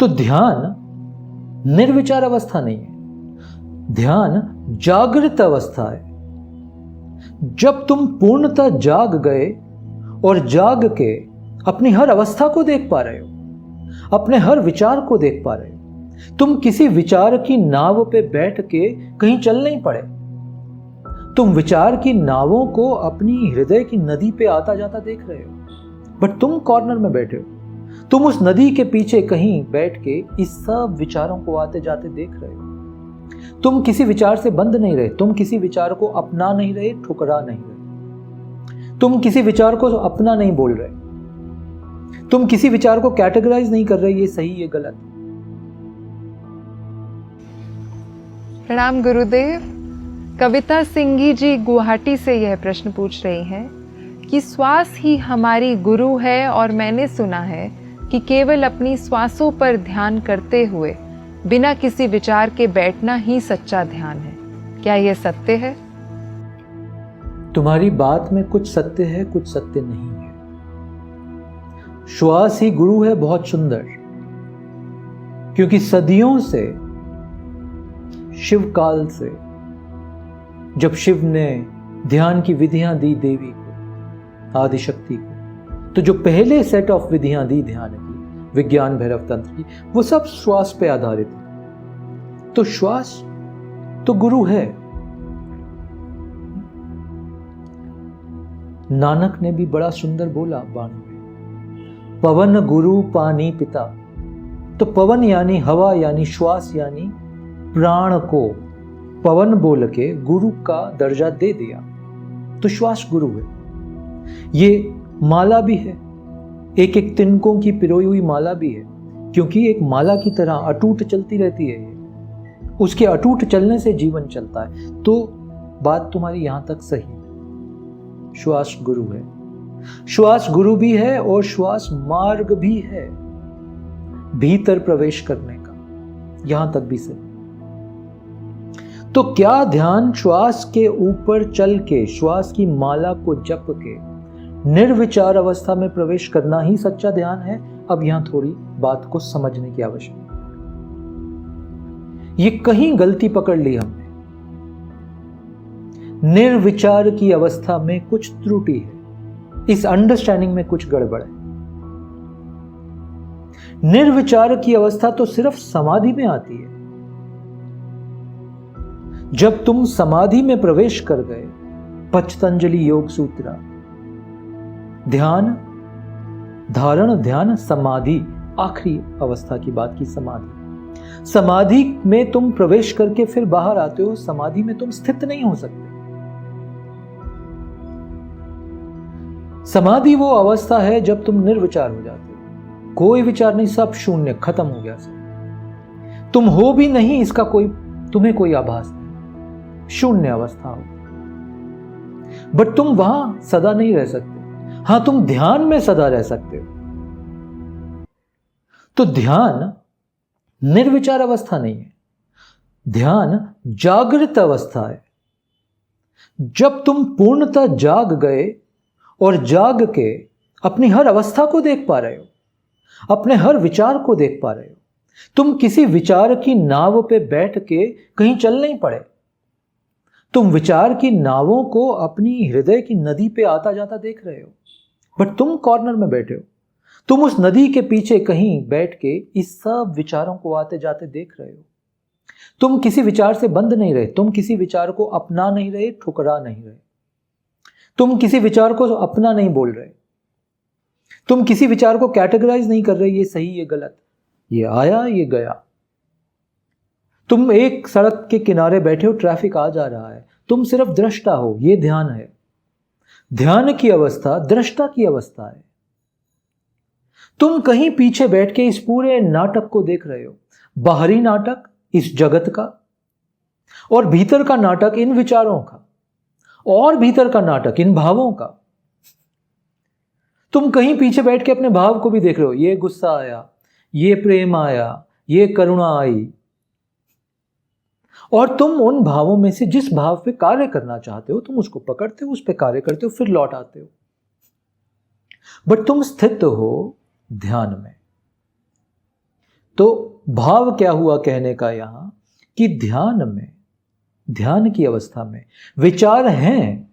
तो ध्यान निर्विचार अवस्था नहीं है, ध्यान जागृत अवस्था है। जब तुम पूर्णतः जाग गए और जाग के अपनी हर अवस्था को देख पा रहे हो, अपने हर विचार को देख पा रहे हो, तुम किसी विचार की नाव पे बैठ के कहीं चल नहीं पड़े, तुम विचार की नावों को अपनी हृदय की नदी पे आता जाता देख रहे हो, बट तुम कॉर्नर में बैठे हो, तुम उस नदी के पीछे कहीं बैठ के इस सब विचारों को आते जाते देख रहे हो। तुम किसी विचार से बंद नहीं रहे, तुम किसी विचार को अपना नहीं रहे, ठुकरा नहीं रहे, तुम किसी विचार को अपना नहीं बोल रहे, तुम किसी विचार को कैटेगराइज नहीं कर रहे, ये सही ये गलत। प्रणाम गुरुदेव। कविता सिंघी जी गुवाहाटी से यह प्रश्न पूछ रही हैं कि श्वास ही हमारी गुरु है और मैंने सुना है कि केवल अपनी श्वासों पर ध्यान करते हुए बिना किसी विचार के बैठना ही सच्चा ध्यान है। क्या यह सत्य है? तुम्हारी बात में कुछ सत्य है, कुछ सत्य नहीं है। श्वास ही गुरु है, बहुत सुंदर, क्योंकि सदियों से, शिव काल से, जब शिव ने ध्यान की विधियां दी देवी को, आदिशक्ति को, तो जो पहले सेट ऑफ विधियां दी ध्यान की, विज्ञान भैरव तंत्र की, वो सब श्वास पे आधारित है। तो श्वास तो गुरु है। नानक ने भी बड़ा सुंदर बोला वाणी में, पवन गुरु पानी पिता। तो पवन यानी हवा, यानी श्वास, यानी प्राण को पवन बोल के गुरु का दर्जा दे दिया। तो श्वास गुरु है। ये माला भी है, एक एक तिनकों की पिरोई हुई माला भी है, क्योंकि एक माला की तरह अटूट चलती रहती है ये, उसके अटूट चलने से जीवन चलता है। तो बात तुम्हारी यहां तक सही है, श्वास गुरु है। श्वास गुरु भी है और श्वास मार्ग भी है भीतर प्रवेश करने का, यहां तक भी सही। तो क्या ध्यान श्वास के ऊपर चल के, श्वास की माला को जप के निर्विचार अवस्था में प्रवेश करना ही सच्चा ध्यान है? अब यहां थोड़ी बात को समझने की आवश्यकता है। ये कहीं गलती पकड़ ली हमने, निर्विचार की अवस्था में कुछ त्रुटि है, इस अंडरस्टैंडिंग में कुछ गड़बड़ है। निर्विचार की अवस्था तो सिर्फ समाधि में आती है। जब तुम समाधि में प्रवेश कर गए, पतंजलि योग सूत्र, ध्यान, धारण, ध्यान, समाधि, आखिरी अवस्था की बात की समाधि। समाधि में तुम प्रवेश करके फिर बाहर आते हो, समाधि में तुम स्थित नहीं हो सकते। समाधि वो अवस्था है जब तुम निर्विचार हो जाते हो, कोई विचार नहीं, सब शून्य, खत्म हो गया सब। तुम हो भी नहीं, इसका तुम्हें कोई आभास नहीं, शून्य अवस्था हो। बट तुम वहां सदा नहीं रह सकते। हां, तुम ध्यान में सदा रह सकते हो। तो ध्यान निर्विचार अवस्था नहीं है, ध्यान जागृत अवस्था है। जब तुम पूर्णतः जाग गए और जाग के अपनी हर अवस्था को देख पा रहे हो, अपने हर विचार को देख पा रहे हो, तुम किसी विचार की नाव पे बैठ के कहीं चल नहीं पड़े, तुम विचार की नावों को अपनी हृदय की नदी पे आता जाता देख रहे हो, बट तुम कॉर्नर में बैठे हो, तुम उस नदी के पीछे कहीं बैठ के इस सब विचारों को आते जाते देख रहे हो। तुम किसी विचार से बंद नहीं रहे, तुम किसी विचार को अपना नहीं रहे, ठुकरा नहीं रहे, तुम किसी विचार को अपना नहीं बोल रहे, तुम किसी विचार को कैटेगराइज नहीं कर रहे, ये सही ये गलत, ये आया ये गया। तुम एक सड़क के किनारे बैठे हो, ट्रैफिक आ जा रहा है, तुम सिर्फ दृष्टा हो, ये ध्यान है। ध्यान की अवस्था दृष्टा की अवस्था है। तुम कहीं पीछे बैठ के इस पूरे नाटक को देख रहे हो, बाहरी नाटक इस जगत का, और भीतर का नाटक इन विचारों का, और भीतर का नाटक इन भावों का। तुम कहीं पीछे बैठ के अपने भाव को भी देख रहे हो, ये गुस्सा आया, ये प्रेम आया, ये करुणा आई, और तुम उन भावों में से जिस भाव पे कार्य करना चाहते हो, तुम उसको पकड़ते हो, उस पे कार्य करते हो, फिर लौट आते हो। बट तुम स्थित हो ध्यान में। तो भाव क्या हुआ कहने का यहां कि ध्यान की अवस्था में विचार हैं,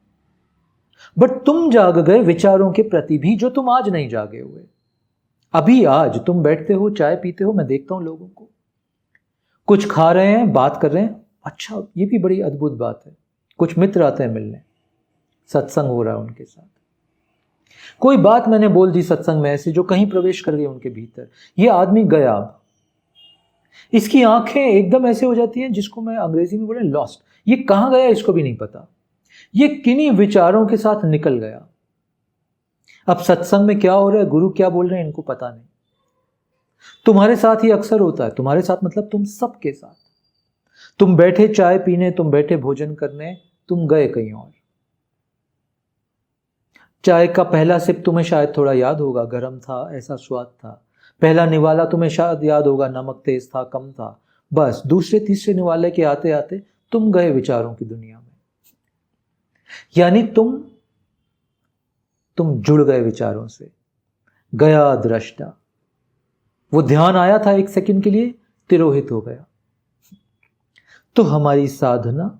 बट तुम जाग गए विचारों के प्रति भी जो तुम आज नहीं जागे हुए। अभी आज तुम बैठते हो, चाय पीते हो, मैं देखता हूं लोगों को, कुछ खा रहे हैं, बात कर रहे हैं, अच्छा ये भी बड़ी अद्भुत बात है। कुछ मित्र आते हैं मिलने, सत्संग हो रहा है उनके साथ, कोई बात मैंने बोल दी सत्संग में ऐसी जो कहीं प्रवेश कर गई उनके भीतर, ये आदमी गया। अब इसकी आंखें एकदम ऐसे हो जाती हैं जिसको मैं अंग्रेजी में बोले लॉस्ट, ये कहां गया इसको भी नहीं पता, ये किन्हीं विचारों के साथ निकल गया। अब सत्संग में क्या हो रहा है, गुरु क्या बोल रहे हैं, इनको पता नहीं। तुम्हारे साथ ही अक्सर होता है, तुम्हारे साथ मतलब तुम सबके साथ। तुम बैठे चाय पीने, तुम बैठे भोजन करने, तुम गए कहीं और। चाय का पहला सिप तुम्हें शायद थोड़ा याद होगा, गर्म था, ऐसा स्वाद था। पहला निवाला तुम्हें शायद याद होगा, नमक तेज था, कम था। बस दूसरे तीसरे निवाले के आते आते तुम गए विचारों की दुनिया में। यानी तुम जुड़ गए विचारों से। गया दृष्टा, वो ध्यान आया था एक सेकंड के लिए, तिरोहित हो गया। तो हमारी साधना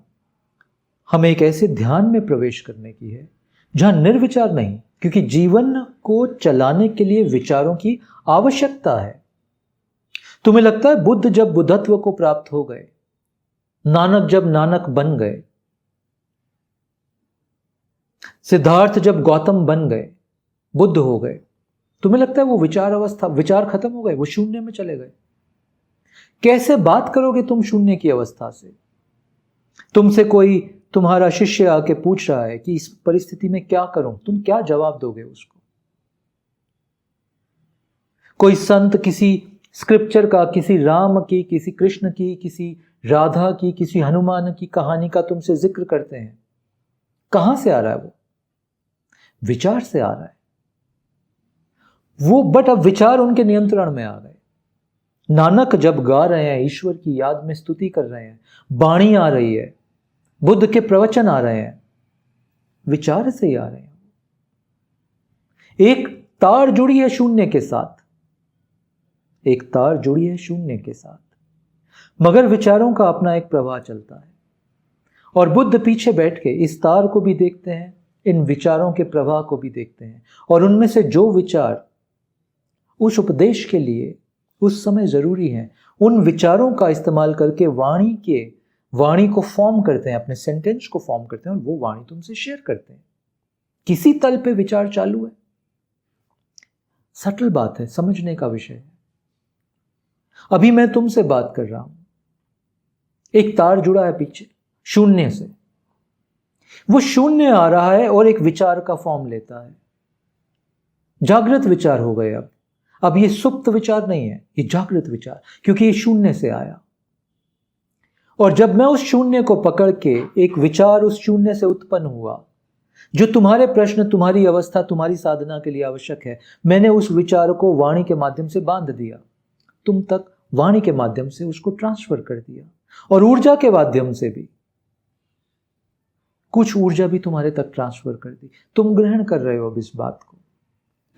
हमें एक ऐसे ध्यान में प्रवेश करने की है जहां निर्विचार नहीं, क्योंकि जीवन को चलाने के लिए विचारों की आवश्यकता है। तुम्हें लगता है बुद्ध जब बुद्धत्व को प्राप्त हो गए, नानक जब नानक बन गए, सिद्धार्थ जब गौतम बन गए, बुद्ध हो गए, तुम्हें लगता है वो विचार अवस्था, विचार खत्म हो गए, वो शून्य में चले गए? कैसे बात करोगे तुम शून्य की अवस्था से? तुमसे कोई तुम्हारा शिष्य आके पूछ रहा है कि इस परिस्थिति में क्या करूं, तुम क्या जवाब दोगे उसको? कोई संत किसी स्क्रिप्चर का, किसी राम की, किसी कृष्ण की, किसी राधा की, किसी हनुमान की कहानी का तुमसे जिक्र करते हैं, कहां से आ रहा है वो? विचार से आ रहा है वो, बट अब विचार उनके नियंत्रण में आ गए। नानक जब गा रहे हैं, ईश्वर की याद में स्तुति कर रहे हैं, बाणी आ रही है, बुद्ध के प्रवचन आ रहे हैं, विचार से ही आ रहे हैं। एक तार जुड़ी है शून्य के साथ, एक तार जुड़ी है शून्य के साथ, मगर विचारों का अपना एक प्रवाह चलता है। और बुद्ध पीछे बैठ के इस तार को भी देखते हैं, इन विचारों के प्रवाह को भी देखते हैं, और उनमें से जो विचार उस उपदेश के लिए उस समय जरूरी हैं, उन विचारों का इस्तेमाल करके वाणी को फॉर्म करते हैं, अपने सेंटेंस को फॉर्म करते हैं, और वो वाणी तुमसे शेयर करते हैं। किसी तल पे विचार चालू है। सटल बात है, समझने का विषय है। अभी मैं तुमसे बात कर रहा हूं, एक तार जुड़ा है पीछे शून्य से, वो शून्य आ रहा है और एक विचार का फॉर्म लेता है। जागृत विचार हो गए। अब ये सुप्त विचार नहीं है, ये जागृत विचार, क्योंकि ये शून्य से आया। और जब मैं उस शून्य को पकड़ के, एक विचार उस शून्य से उत्पन्न हुआ जो तुम्हारे प्रश्न, तुम्हारी अवस्था, तुम्हारी साधना के लिए आवश्यक है, मैंने उस विचार को वाणी के माध्यम से बांध दिया, तुम तक वाणी के माध्यम से उसको ट्रांसफर कर दिया, और ऊर्जा के माध्यम से भी कुछ ऊर्जा भी तुम्हारे तक ट्रांसफर कर दी। तुम ग्रहण कर रहे हो अब इस बात को।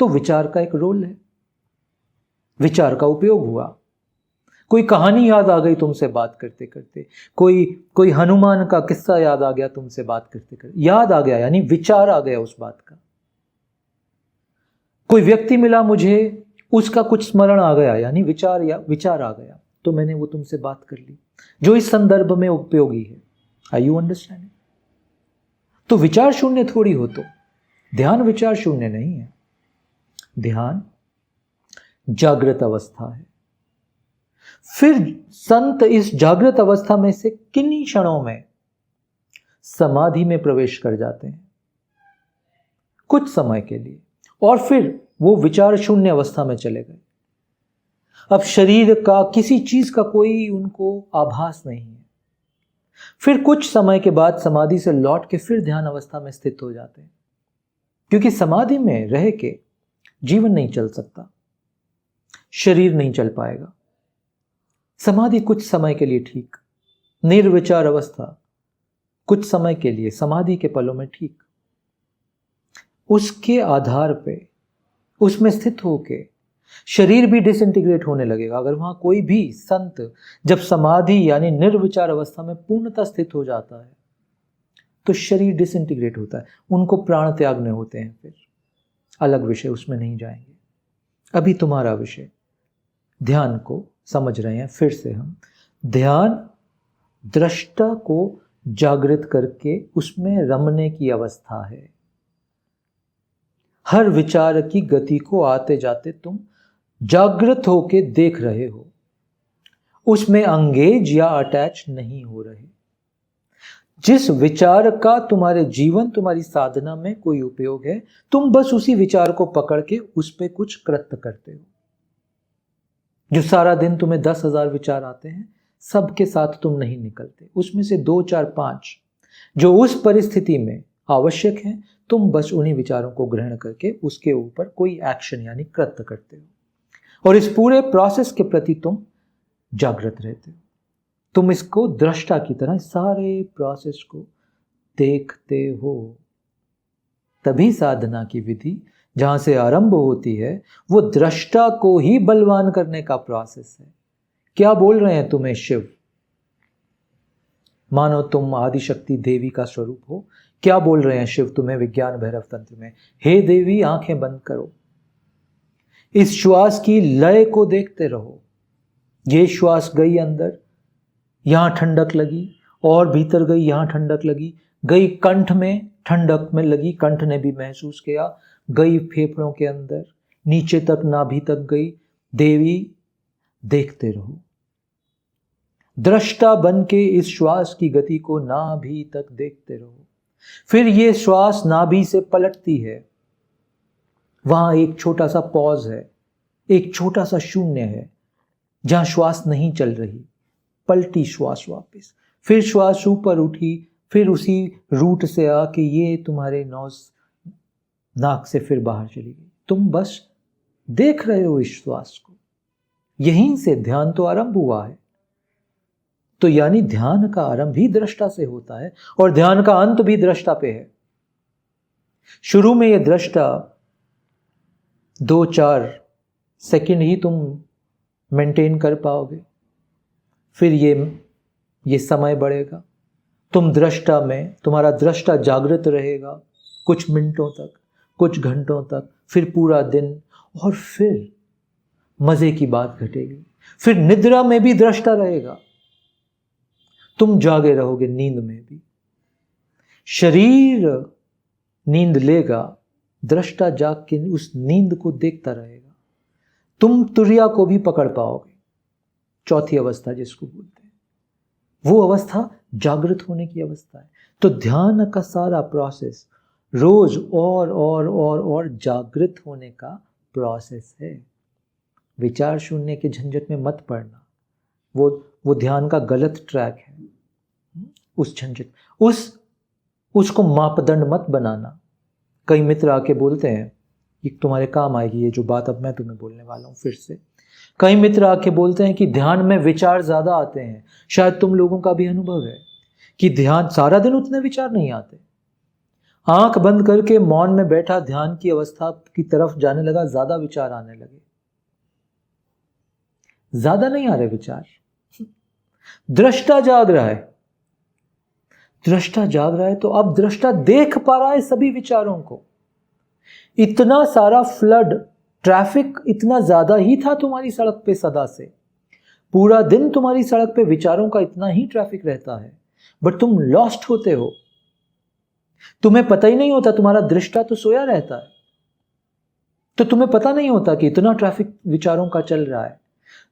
तो विचार का एक रोल है, विचार का उपयोग हुआ। कोई कहानी याद आ गई तुमसे बात करते करते, कोई हनुमान का किस्सा याद आ गया तुमसे बात करते करते, याद आ गया यानी विचार आ गया उस बात का। कोई व्यक्ति मिला मुझे, उसका कुछ स्मरण आ गया, यानी विचार आ गया, तो मैंने वो तुमसे बात कर ली जो इस संदर्भ में उपयोगी है। Are you understanding? तो विचार शून्य थोड़ी हो, तो ध्यान विचार शून्य नहीं है। ध्यान जागृत अवस्था है। फिर संत इस जागृत अवस्था में से किन्हीं क्षणों में समाधि में प्रवेश कर जाते हैं, कुछ समय के लिए, और फिर वो विचार शून्य अवस्था में चले गए। अब शरीर का, किसी चीज का कोई उनको आभास नहीं है। फिर कुछ समय के बाद समाधि से लौट के फिर ध्यान अवस्था में स्थित हो जाते हैं, क्योंकि समाधि में रह के जीवन नहीं चल सकता, शरीर नहीं चल पाएगा। समाधि कुछ समय के लिए ठीक, निर्विचार अवस्था कुछ समय के लिए, समाधि के पलों में ठीक। उसके आधार पे, उसमें स्थित होके शरीर भी डिसइंटीग्रेट होने लगेगा। अगर वहां कोई भी संत जब समाधि यानी निर्विचार अवस्था में पूर्णतः स्थित हो जाता है तो शरीर डिसइंटीग्रेट होता है, उनको प्राण त्यागने होते हैं। फिर अलग विषय, उसमें नहीं जाएंगे। अभी तुम्हारा विषय ध्यान को समझ रहे हैं। फिर से हम ध्यान दृष्टा को जागृत करके उसमें रमने की अवस्था है। हर विचार की गति को आते जाते तुम जागृत होके देख रहे हो, उसमें अंगेज या अटैच नहीं हो रहे। जिस विचार का तुम्हारे जीवन तुम्हारी साधना में कोई उपयोग है, तुम बस उसी विचार को पकड़ के उस पर कुछ कृत्य करते हो। जो सारा दिन तुम्हें 10,000 विचार आते हैं, सबके साथ तुम नहीं निकलते, उसमें से 2, 4, 5 जो उस परिस्थिति में आवश्यक हैं, तुम बस उन्हीं विचारों को ग्रहण करके उसके ऊपर कोई एक्शन यानी कृत्य करते हो। और इस पूरे प्रोसेस के प्रति तुम जागृत रहते हो। तुम इसको दृष्टा की तरह सारे प्रोसेस को देखते हो। तभी साधना की विधि जहां से आरंभ होती है वो दृष्टा को ही बलवान करने का प्रोसेस है। क्या बोल रहे हैं तुम्हें शिव? मानो तुम आदिशक्ति देवी का स्वरूप हो। क्या बोल रहे हैं शिव तुम्हें विज्ञान भैरव तंत्र में? हे देवी, आंखें बंद करो, इस श्वास की लय को देखते रहो। ये श्वास गई अंदर, यहां ठंडक लगी, और भीतर गई, यहां ठंडक लगी, गई कंठ में, ठंडक में लगी, कंठ ने भी महसूस किया, गई फेफड़ों के अंदर, नीचे तक नाभि तक गई। देवी, देखते रहो। दृष्टा बन के इस श्वास की गति को नाभि तक देखते रहो। फिर ये श्वास नाभि से पलटती है, वहां एक छोटा सा पॉज है, एक छोटा सा शून्य है जहां श्वास नहीं चल रही। पलटी श्वास वापस, फिर श्वास ऊपर उठी, फिर उसी रूट से आके ये तुम्हारे नोज नाक से फिर बाहर चली गई। तुम बस देख रहे हो इस श्वास को। यहीं से ध्यान तो आरंभ हुआ है। तो यानी ध्यान का आरंभ भी दृष्टा से होता है और ध्यान का अंत भी दृष्टा पे है। शुरू में ये दृष्टा 2-4 सेकंड ही तुम मेंटेन कर पाओगे, फिर ये समय बढ़ेगा। तुम दृष्टा में, तुम्हारा दृष्टा जागृत रहेगा कुछ मिनटों तक, कुछ घंटों तक, फिर पूरा दिन, और फिर मजे की बात घटेगी। फिर निद्रा में भी दृष्टा रहेगा, तुम जागे रहोगे नींद में भी। शरीर नींद लेगा, दृष्टा जाग के उस नींद को देखता रहेगा। तुम तुरिया को भी पकड़ पाओगे, चौथी अवस्था जिसको बोलते हैं, वो अवस्था जागृत होने की अवस्था है। तो ध्यान का सारा प्रोसेस रोज और जागृत होने का प्रोसेस है। विचार शून्य के झंझट में मत पड़ना, वो ध्यान का गलत ट्रैक है। उस झंझट, उसको मापदंड मत बनाना। कई मित्र आके बोलते हैं, ये तुम्हारे काम आएगी ये जो बात अब मैं तुम्हें बोलने वाला हूं फिर से। कई मित्र आके बोलते हैं कि ध्यान में विचार ज्यादा आते हैं। शायद तुम लोगों का भी अनुभव है कि ध्यान सारा दिन उतने विचार नहीं आते। आंख बंद करके मौन में बैठा ध्यान की अवस्था की तरफ जाने लगा, ज्यादा विचार आने लगे। ज्यादा नहीं आ रहे विचार, दृष्टा जाग रहा है। दृष्टा जाग रहा है तो अब दृष्टा देख पा रहा है सभी विचारों को। इतना सारा फ्लड, ट्रैफिक इतना ज्यादा ही था तुम्हारी सड़क पे सदा से। पूरा दिन तुम्हारी सड़क पे विचारों का इतना ही ट्रैफिक रहता है, बट तुम लॉस्ट होते हो। तुम्हें पता ही नहीं होता, तुम्हारा दृष्टा तो सोया रहता है, तो तुम्हें पता नहीं होता कि इतना ट्रैफिक विचारों का चल रहा है।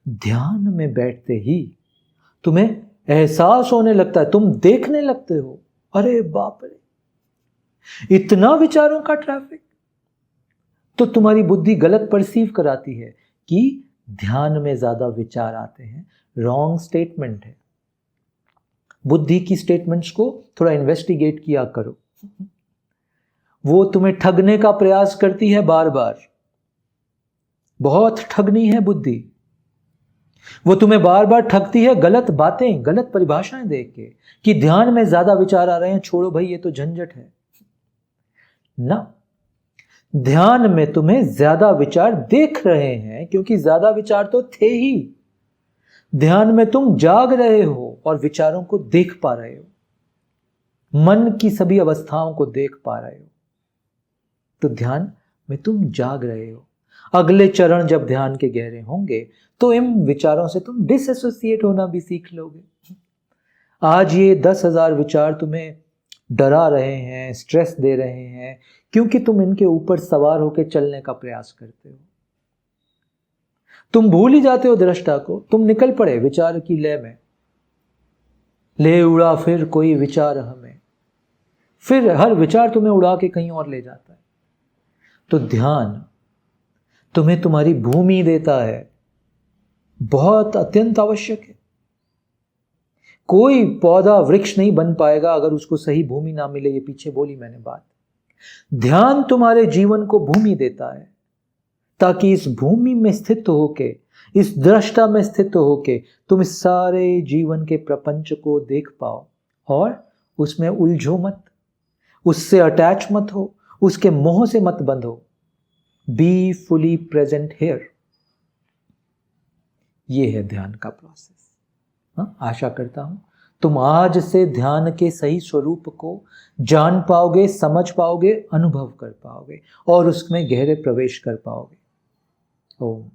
ध्यान में बैठते ही तुम्हें एहसास होने लगता है, तुम देखने लगते हो, अरे बाप रे, इतना विचारों का ट्रैफिक। तो तुम्हारी बुद्धि गलत परसीव कराती है कि ध्यान में ज्यादा विचार आते हैं। रॉन्ग स्टेटमेंट है। बुद्धि की स्टेटमेंट्स को थोड़ा इन्वेस्टिगेट किया करो। वो तुम्हें ठगने का प्रयास करती है बार बार। बहुत ठगनी है बुद्धि। वो तुम्हें बार बार ठगती है गलत बातें, गलत परिभाषाएं देख के कि ध्यान में ज्यादा विचार आ रहे हैं, छोड़ो भाई ये तो झंझट है ना। ध्यान में तुम्हें ज्यादा विचार देख रहे हैं क्योंकि ज्यादा विचार तो थे ही। ध्यान में तुम जाग रहे हो और विचारों को देख पा रहे हो, मन की सभी अवस्थाओं को देख पा रहे हो। तो ध्यान में तुम जाग रहे हो। अगले चरण जब ध्यान के गहरे होंगे तो इन विचारों से तुम डिसएसोसिएट होना भी सीख लोगे। आज ये 10,000 विचार तुम्हें डरा रहे हैं, स्ट्रेस दे रहे हैं, क्योंकि तुम इनके ऊपर सवार होकर चलने का प्रयास करते हो। तुम भूल ही जाते हो दृष्टा को, तुम निकल पड़े विचार की लय में। ले उड़ा फिर कोई विचार हमें, फिर हर विचार तुम्हें उड़ा के कहीं और ले जाता है। तो ध्यान तुम्हें तुम्हारी भूमि देता है, बहुत अत्यंत आवश्यक है। कोई पौधा वृक्ष नहीं बन पाएगा अगर उसको सही भूमि ना मिले, ये पीछे बोली मैंने बात। ध्यान तुम्हारे जीवन को भूमि देता है ताकि इस भूमि में स्थित होके, इस दृष्टा में स्थित होके तुम इस सारे जीवन के प्रपंच को देख पाओ और उसमें उलझो मत, उससे अटैच मत हो, उसके मोह से मत बंधो। Be fully present here. ये है ध्यान का प्रोसेस। आशा करता हूं तुम आज से ध्यान के सही स्वरूप को जान पाओगे, समझ पाओगे, अनुभव कर पाओगे और उसमें गहरे प्रवेश कर पाओगे। ओम।